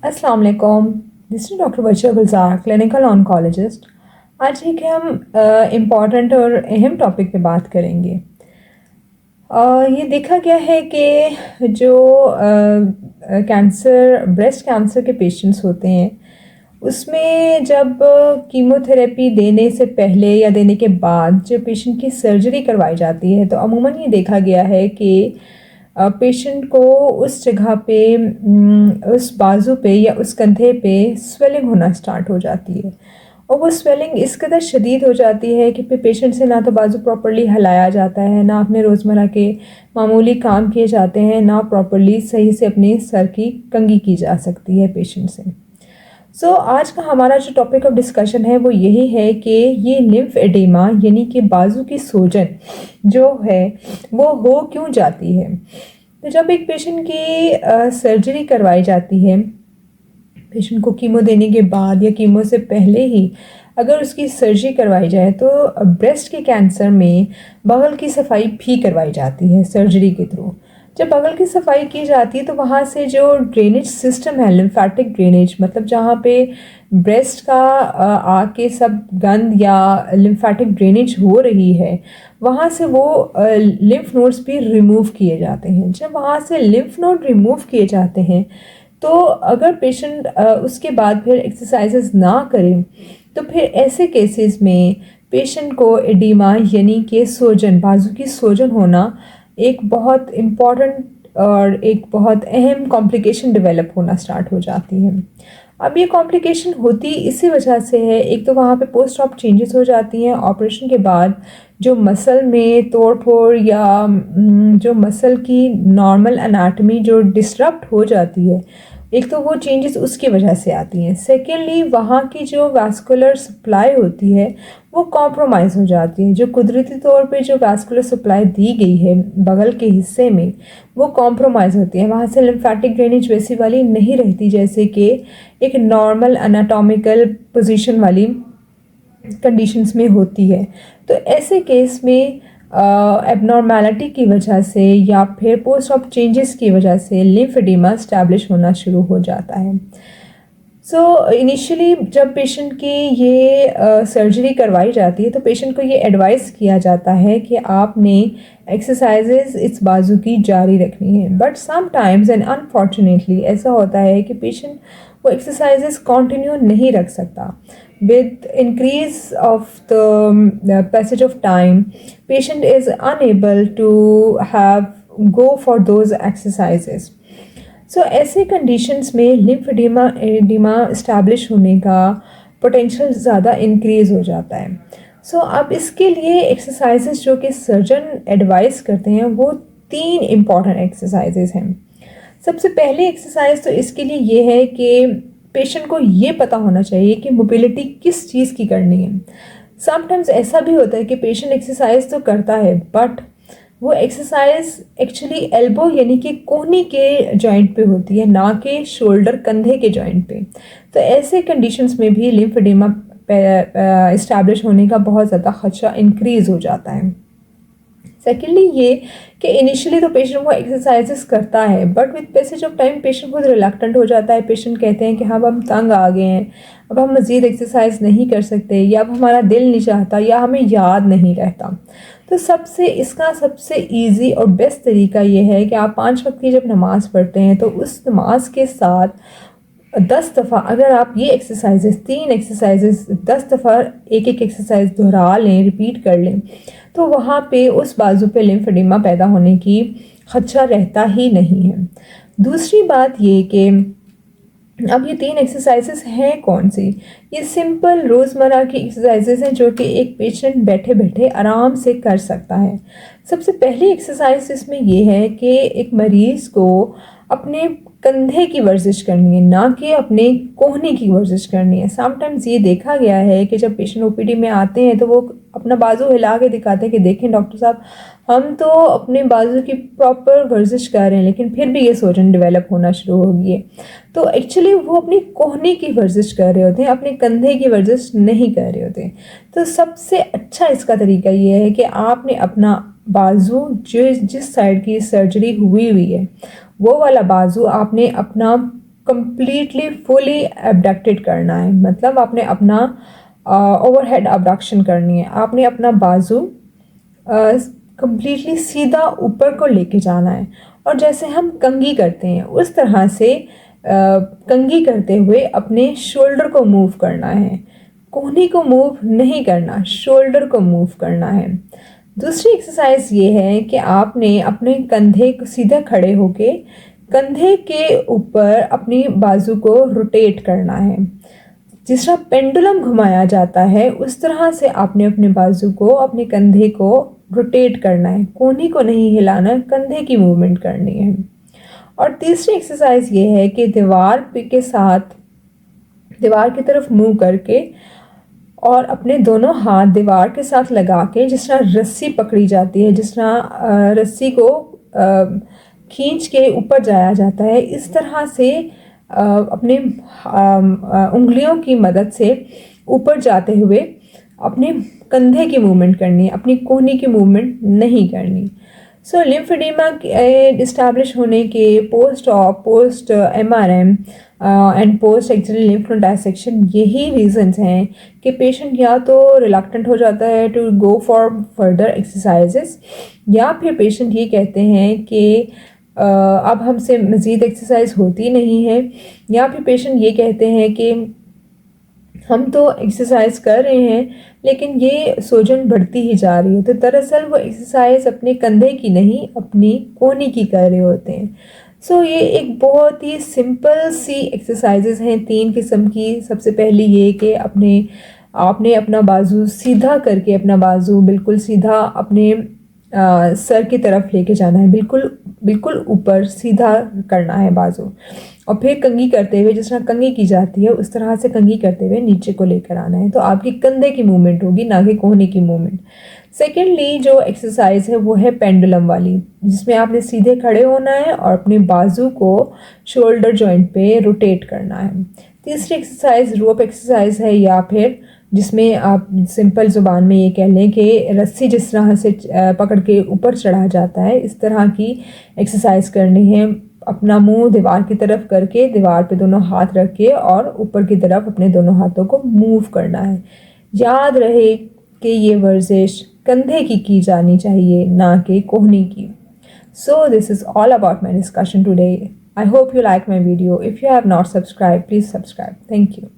अस्सलाम वालेकुम। This is doctor Bashir Gulzar, clinical oncologist. आज एक हम इम्पॉर्टेंट और अहम टॉपिक पे बात करेंगे। ये देखा गया है कि जो कैंसर, ब्रेस्ट कैंसर के पेशेंट्स होते हैं, उसमें जब कीमोथेरेपी देने से पहले या देने के बाद जब पेशेंट की सर्जरी करवाई जाती है, तो अमूमन ये देखा गया है कि पेशेंट को उस जगह पे, उस बाजू पे या उस कंधे पे स्वेलिंग होना स्टार्ट हो जाती है। और वो स्वेलिंग इस कदर शदीद हो जाती है कि फिर पेशेंट से ना तो बाजू प्रॉपर्ली हिलाया जाता है, ना अपने रोज़मर्रा के मामूली काम किए जाते हैं, ना प्रॉपर्ली सही से अपने सर की कंघी की जा सकती है पेशेंट से। आज का हमारा जो टॉपिक ऑफ डिस्कशन है वो यही है कि ये लिम्फ एडिमा यानी कि बाजू की सूजन जो है वो हो क्यों जाती है। तो जब एक पेशेंट की सर्जरी करवाई जाती है, पेशेंट को कीमो देने के बाद या कीमो से पहले ही अगर उसकी सर्जरी करवाई जाए, तो ब्रेस्ट के कैंसर में बगल की सफाई भी करवाई जाती है सर्जरी के थ्रू। जब बगल की सफाई की जाती है तो वहाँ से जो ड्रेनेज सिस्टम है, लिम्फेटिक ड्रेनेज, मतलब जहाँ पे ब्रेस्ट का आके सब गंद या लिम्फेटिक ड्रेनेज हो रही है, वहाँ से वो लिम्फ नोड्स भी रिमूव किए जाते हैं। जब वहाँ से लिम्फ नोड रिमूव किए जाते हैं, तो अगर पेशेंट उसके बाद फिर एक्सरसाइजेस ना करें, तो फिर ऐसे केसेस में पेशेंट को एडिमा यानी कि सूजन, बाजू की सूजन होना एक बहुत इम्पॉर्टेंट और एक बहुत अहम कॉम्प्लिकेशन डेवलप होना स्टार्ट हो जाती है। अब ये कॉम्प्लिकेशन होती इसी वजह से है, एक तो वहाँ पे पोस्ट ऑप चेंजेस हो जाती हैं ऑपरेशन के बाद, जो मसल में तोड़ फोड़ या जो मसल की नॉर्मल एनाटमी जो डिसरप्ट हो जाती है, एक तो वो चेंजेस उसकी वजह से आती हैं। सेकेंडली, वहाँ की जो वैस्कुलर सप्लाई होती है वो कॉम्प्रोमाइज़ हो जाती है। जो कुदरती तौर पे जो वैस्कुलर सप्लाई दी गई है बगल के हिस्से में, वो कॉम्प्रोमाइज़ होती है। वहाँ से लिम्फेटिक ड्रेनेज वैसी वाली नहीं रहती जैसे कि एक नॉर्मल एनाटॉमिकल पोजीशन वाली कंडीशंस में होती है। तो ऐसे केस में एबनॉर्मेलिटी की वजह से या फिर पोस्ट ऑप चेंजेस की वजह से लिम्फेडिमा एस्टैब्लिश होना शुरू हो जाता है। इनिशियली जब पेशेंट की ये सर्जरी करवाई जाती है, तो पेशेंट को ये एडवाइस किया जाता है कि आपने एक्सरसाइजेज इस बाजू की जारी रखनी है। बट समटाइम्स एंड अनफॉर्चुनेटली ऐसा होता है कि पेशेंट वो एक्सरसाइजेज कंटिन्यू नहीं रख सकता। With increase of the passage of time, patient is unable to go for those exercises. ऐसे कंडीशंस में लिम्फेडिमा एडिमा इस्टेब्लिश होने का पोटेंशियल ज़्यादा इंक्रीज़ हो जाता है। अब इसके लिए एक्सरसाइजेस जो कि सर्जन एडवाइस करते हैं वो 3 इम्पॉर्टेंट एक्सरसाइजेस हैं। सबसे पहली एक्सरसाइज तो इसके लिए ये है कि पेशेंट को ये पता होना चाहिए कि मोबिलिटी किस चीज़ की करनी है। समटाइम्स ऐसा भी होता है कि पेशेंट एक्सरसाइज तो करता है, बट वो एक्सरसाइज एक्चुअली एल्बो यानी कि कोहनी के जॉइंट पे होती है, ना कि शोल्डर, कंधे के जॉइंट पे। तो ऐसे कंडीशंस में भी लिम्फेडिमा इस्टेब्लिश होने का बहुत ज़्यादा खदशा इंक्रीज़ हो जाता है। सेकेंडली ये कि इनिशियली तो पेशेंट वो एक्सरसाइजेस करता है, but with passage of time patient खुद रिलक्टेंट हो जाता है। पेशेंट कहते हैं कि हाँ, अब हम तंग आ गए हैं, अब हम मज़ीद एक्सरसाइज नहीं कर सकते, या अब हमारा दिल नहीं चाहता, या हमें याद नहीं रहता। तो इसका सबसे ईजी और बेस्ट तरीका ये है कि आप 5 वक्त की जब नमाज़ पढ़ते हैं, तो उस नमाज के साथ 10 दफ़ा अगर आप ये एक्सरसाइजेस, 3 एक्सरसाइजेस 10 दफ़ा एक एक्सरसाइज दोहरा लें, रिपीट कर लें, तो वहाँ पे उस बाजू पे लिम्फेडिमा पैदा होने की खदशा रहता ही नहीं है। दूसरी बात ये कि अब ये 3 एक्सरसाइजेस हैं कौन सी? ये सिंपल रोज़मर्रा की एक्सरसाइजेस हैं जो कि एक पेशेंट बैठे बैठे आराम से कर सकता है। सबसे पहली एक्सरसाइज इसमें ये है कि एक मरीज़ को अपने कंधे की वर्जिश करनी है, ना कि अपने कोहनी की वर्जिश करनी है। समटाइम्स ये देखा गया है कि जब पेशेंट ओपीडी में आते हैं तो वो अपना बाजू हिला के दिखाते हैं कि देखें डॉक्टर साहब, हम तो अपने बाजू की प्रॉपर वर्जिश कर रहे हैं, लेकिन फिर भी ये सूजन डेवलप होना शुरू हो गई है। तो एक्चुअली वो अपनी कोहनी की वर्जिश कर रहे होते हैं, अपने कंधे की वर्जिश नहीं कर रहे होते। तो सबसे अच्छा इसका तरीका ये है कि आपने अपना बाजू जिस साइड की सर्जरी हुई है वो वाला बाजू आपने अपना कम्प्लीटली फुली एबडक्टेड करना है, मतलब आपने अपना ओवरहेड अबडक्शन करनी है। आपने अपना बाजू कम्प्लीटली सीधा ऊपर को लेके जाना है, और जैसे हम कंघी करते हैं उस तरह से कंघी करते हुए अपने शोल्डर को मूव करना है। कोहनी को मूव नहीं करना, शोल्डर को मूव करना है। दूसरी एक्सरसाइज ये है कि आपने अपने कंधे को सीधा खड़े होके कंधे के ऊपर अपनी बाजू को रोटेट करना है। जिस तरह पेंडुलम घुमाया जाता है उस तरह से आपने अपने बाजू को, अपने कंधे को रोटेट करना है। कोहनी को नहीं हिलाना, कंधे की मूवमेंट करनी है। और तीसरी एक्सरसाइज ये है कि दीवार के साथ, दीवार की तरफ मुंह करके और अपने दोनों हाथ दीवार के साथ लगा के, जिस तरह रस्सी पकड़ी जाती है, जिस तरह रस्सी को खींच के ऊपर जाया जाता है, इस तरह से अपने उंगलियों की मदद से ऊपर जाते हुए अपने कंधे की मूवमेंट करनी है, अपनी कोहनी की मूवमेंट नहीं करनी। सो लिम्फेडिमा इस्टेब्लिश होने के post MRM and post axial lymph node dissection यही रीजंस हैं कि पेशेंट या तो रिलक्टेंट हो जाता है to go for further exercises, या फिर पेशेंट ये कहते हैं कि अब हमसे मज़ीद एक्सरसाइज होती नहीं है, या फिर पेशेंट ये कहते हैं कि हम तो एक्सरसाइज कर रहे हैं लेकिन ये सूजन बढ़ती ही जा रही है। तो दरअसल वो एक्सरसाइज अपने कंधे की नहीं, अपनी कोहनी की कर रहे होते हैं। सो ये एक बहुत ही सिंपल सी एक्सरसाइजेस हैं 3 किस्म की। सबसे पहली ये कि आपने अपना बाजू सीधा करके, अपना बाजू बिल्कुल सीधा अपने सर की तरफ लेके जाना है, बिल्कुल ऊपर सीधा करना है बाजू, और फिर कंघी करते हुए, जिस तरह कंघी की जाती है उस तरह से कंघी करते हुए नीचे को लेकर आना है। तो आपकी कंधे की मूवमेंट होगी, ना कि कोहनी की मूवमेंट। सेकेंडली जो एक्सरसाइज है वो है पेंडुलम वाली, जिसमें आपने सीधे खड़े होना है और अपने बाजू को शोल्डर जॉइंट पे रोटेट करना है। तीसरी एक्सरसाइज रोप एक्सरसाइज है, या फिर जिसमें आप सिंपल ज़ुबान में ये कह लें कि रस्सी जिस तरह से पकड़ के ऊपर चढ़ा जाता है, इस तरह की एक्सरसाइज करनी है। अपना मुंह दीवार की तरफ करके, दीवार पे दोनों हाथ रख के और ऊपर की तरफ अपने दोनों हाथों को मूव करना है। याद रहे कि ये वर्जिश कंधे की जानी चाहिए, ना कि कोहनी की। So this is all about my discussion today. I hope you like my video. If you have not subscribed, please subscribe. Thank you.